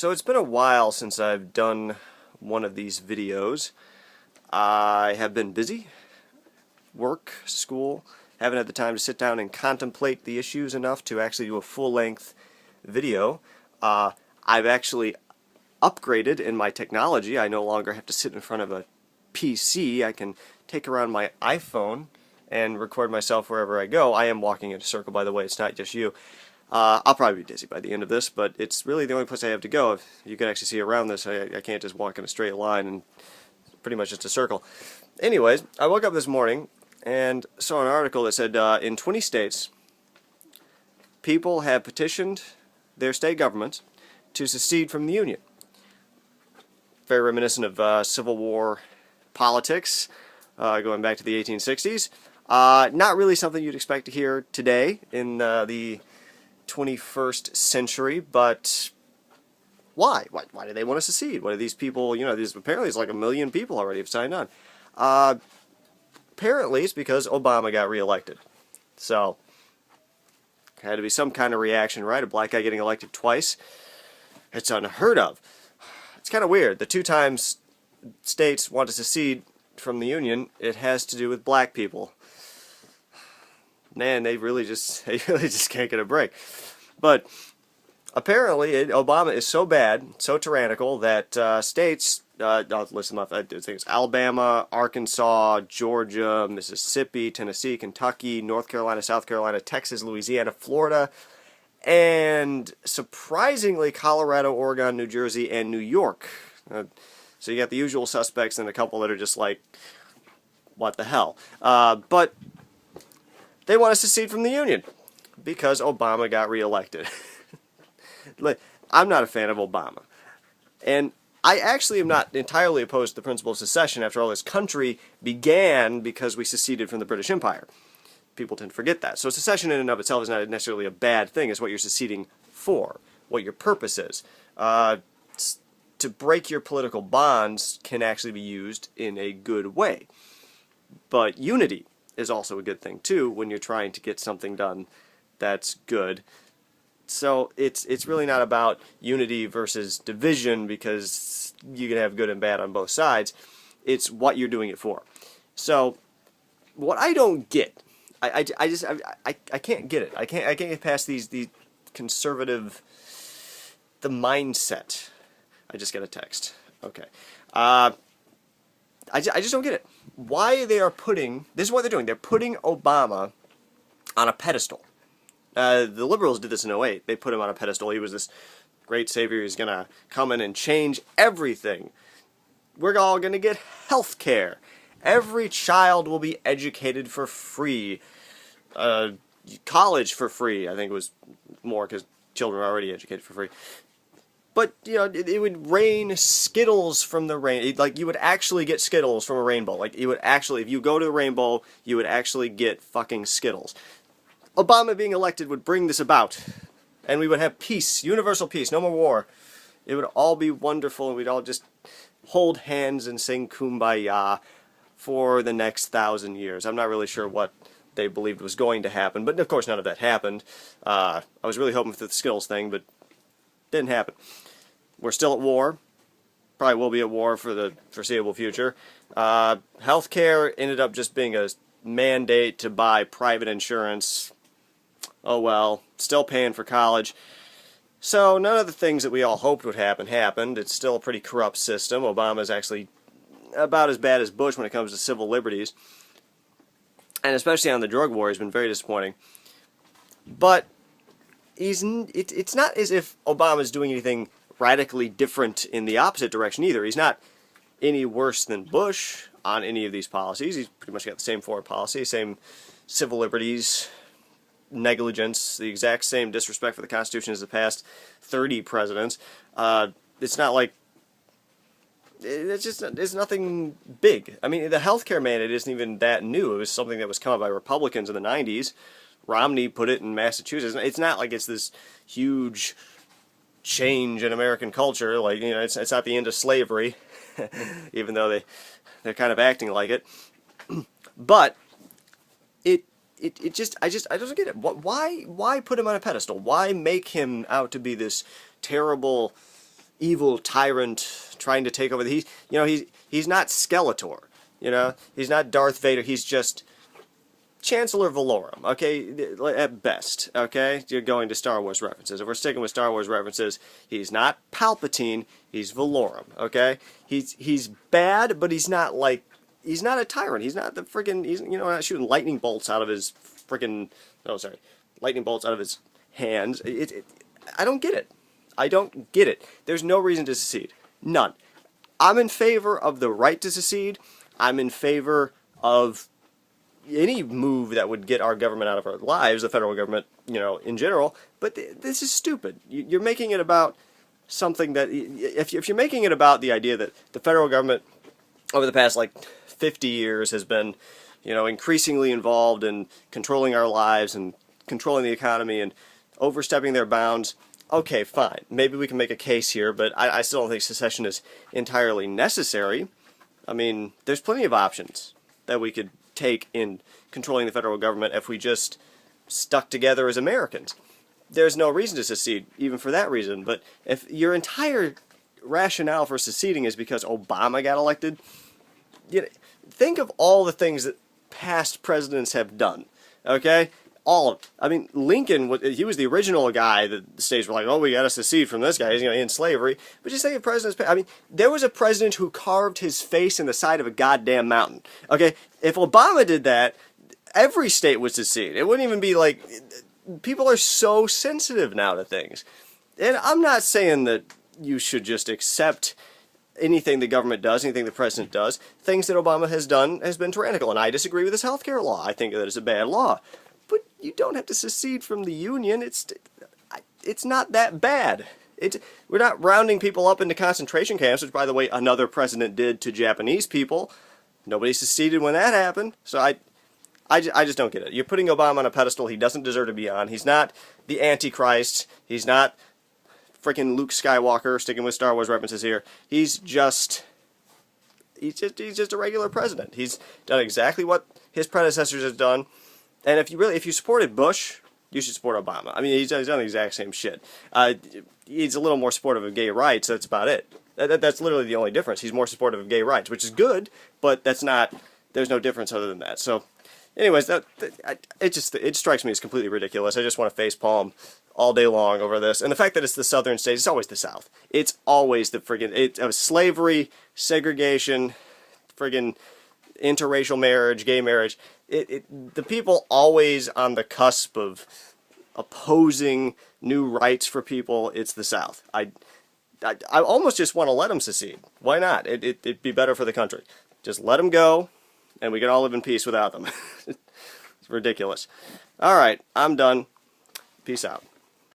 So it's been a while since I've done one of these videos. I have been busy, work, school, haven't had the time to sit down and contemplate the issues enough to actually do a full-length video. I've actually upgraded in my technology. I no longer have to sit in front of a PC. I can take around my iPhone and record myself wherever I go. I am walking in a circle, by the way, it's not just you. I'll probably be dizzy by the end of this, but it's really the only place I have to go. If you can actually see around this, I can't just walk in a straight line, and it's pretty much just a circle. Anyways, I woke up this morning and saw an article that said in 20 states, people have petitioned their state governments to secede from the Union. Very reminiscent of Civil War politics, going back to the 1860s. Not really something you'd expect to hear today in the 21st century, but why? Why do they want to secede? What are these people, apparently it's like 1 million people already have signed on. Apparently it's because Obama got reelected. So, had to be some kind of reaction, right? A black guy getting elected twice. It's unheard of. It's kind of weird. The 2 times states want to secede from the Union, it has to do with black people. Man, they really just can't get a break. But apparently, Obama is so bad, so tyrannical, that states, I'll list them off, I think it's Alabama, Arkansas, Georgia, Mississippi, Tennessee, Kentucky, North Carolina, South Carolina, Texas, Louisiana, Florida, and surprisingly, Colorado, Oregon, New Jersey, and New York. So you got the usual suspects and a couple that are just like, what the hell? But they want to secede from the Union because Obama got reelected. I'm not a fan of Obama. And I actually am not entirely opposed to the principle of secession. After all, this country began because we seceded from the British Empire. People tend to forget that. So secession in and of itself is not necessarily a bad thing. It's what you're seceding for, what your purpose is. To break your political bonds can actually be used in a good way. But unity is also a good thing too when you're trying to get something done that's good. So it's really not about unity versus division, because you can have good and bad on both sides. It's what you're doing it for. So what I don't get, I can't get it. I can't get past these conservative, the mindset. I just got a text. Okay. I just don't get it. Why they are putting, this is what they're doing, they're putting Obama on a pedestal. The liberals did this in 2008. They put him on a pedestal. He was this great savior. He's going to come in and change everything. We're all going to get health care. Every child will be educated for free. College for free, I think it was more because children are already educated for free. But, it would rain Skittles from the rain. Like, you would actually get Skittles from a rainbow. Like, you would actually, if you go to the rainbow, you would actually get fucking Skittles. Obama being elected would bring this about. And we would have peace, universal peace, no more war. It would all be wonderful, and we'd all just hold hands and sing Kumbaya for the next 1,000 years. I'm not really sure what they believed was going to happen, but of course none of that happened. I was really hoping for the Skittles thing, but didn't happen. We're still at war. Probably will be at war for the foreseeable future. Healthcare ended up just being a mandate to buy private insurance. Oh well, still paying for college. So none of the things that we all hoped would happen happened. It's still a pretty corrupt system. Obama's actually about as bad as Bush when it comes to civil liberties. And especially on the drug war, he's been very disappointing. But it's not as if Obama's doing anything radically different in the opposite direction either. He's not any worse than Bush on any of these policies. He's pretty much got the same foreign policy, same civil liberties, negligence, the exact same disrespect for the Constitution as the past 30 presidents. It's not like, it's nothing big. I mean, the healthcare mandate isn't even that new. It was something that was come up by Republicans in the 90s. Romney put it in Massachusetts. It's not like it's this huge change in American culture. Like, it's not the end of slavery, even though they're kind of acting like it. But I don't get it. Why put him on a pedestal? Why make him out to be this terrible, evil tyrant trying to take over the, he's not Skeletor, he's not Darth Vader, he's just Chancellor Valorum, okay, at best, okay? You're going to Star Wars references. If we're sticking with Star Wars references, he's not Palpatine, he's Valorum, okay? He's bad, but he's not a tyrant. He's not the friggin', he's, not shooting lightning bolts out of his friggin', lightning bolts out of his hands. I don't get it. I don't get it. There's no reason to secede. None. I'm in favor of the right to secede. I'm in favor of any move that would get our government out of our lives, the federal government, in general. But this is stupid. You're making it about something that, if you're making it about the idea that the federal government over the past 50 years has been, increasingly involved in controlling our lives and controlling the economy and overstepping their bounds, okay, fine. Maybe we can make a case here, but I still don't think secession is entirely necessary. I mean, there's plenty of options that we could take in controlling the federal government if we just stuck together as Americans. There's no reason to secede, even for that reason. But if your entire rationale for seceding is because Obama got elected, think of all the things that past presidents have done, okay? I mean, Lincoln, he was the original guy that the states were like, oh, we got to secede from this guy, he's in slavery. But just think of presidents, I mean, there was a president who carved his face in the side of a goddamn mountain, okay? If Obama did that, every state would secede. It wouldn't even be people are so sensitive now to things. And I'm not saying that you should just accept anything the government does, anything the president does. Things that Obama has done has been tyrannical, and I disagree with his health care law. I think that it's a bad law. But you don't have to secede from the Union. It's not that bad. We're not rounding people up into concentration camps, which, by the way, another president did to Japanese people. Nobody seceded when that happened. So I just don't get it. You're putting Obama on a pedestal he doesn't deserve to be on. He's not the Antichrist. He's not freaking Luke Skywalker, sticking with Star Wars references here. He's just a regular president. He's done exactly what his predecessors have done. And if you supported Bush, you should support Obama. I mean, he's done the exact same shit. He's a little more supportive of gay rights. That's about it. That's literally the only difference. He's more supportive of gay rights, which is good, but there's no difference other than that. So, anyways, it strikes me as completely ridiculous. I just want to facepalm all day long over this. And the fact that it's the southern states, it's always the South. It's always the friggin' slavery, segregation, friggin' interracial marriage, gay marriage. The people always on the cusp of opposing new rights for people, it's the South. I almost just want to let them secede. Why not? It'd be better for the country. Just let them go, and we can all live in peace without them. It's ridiculous. All right, I'm done. Peace out.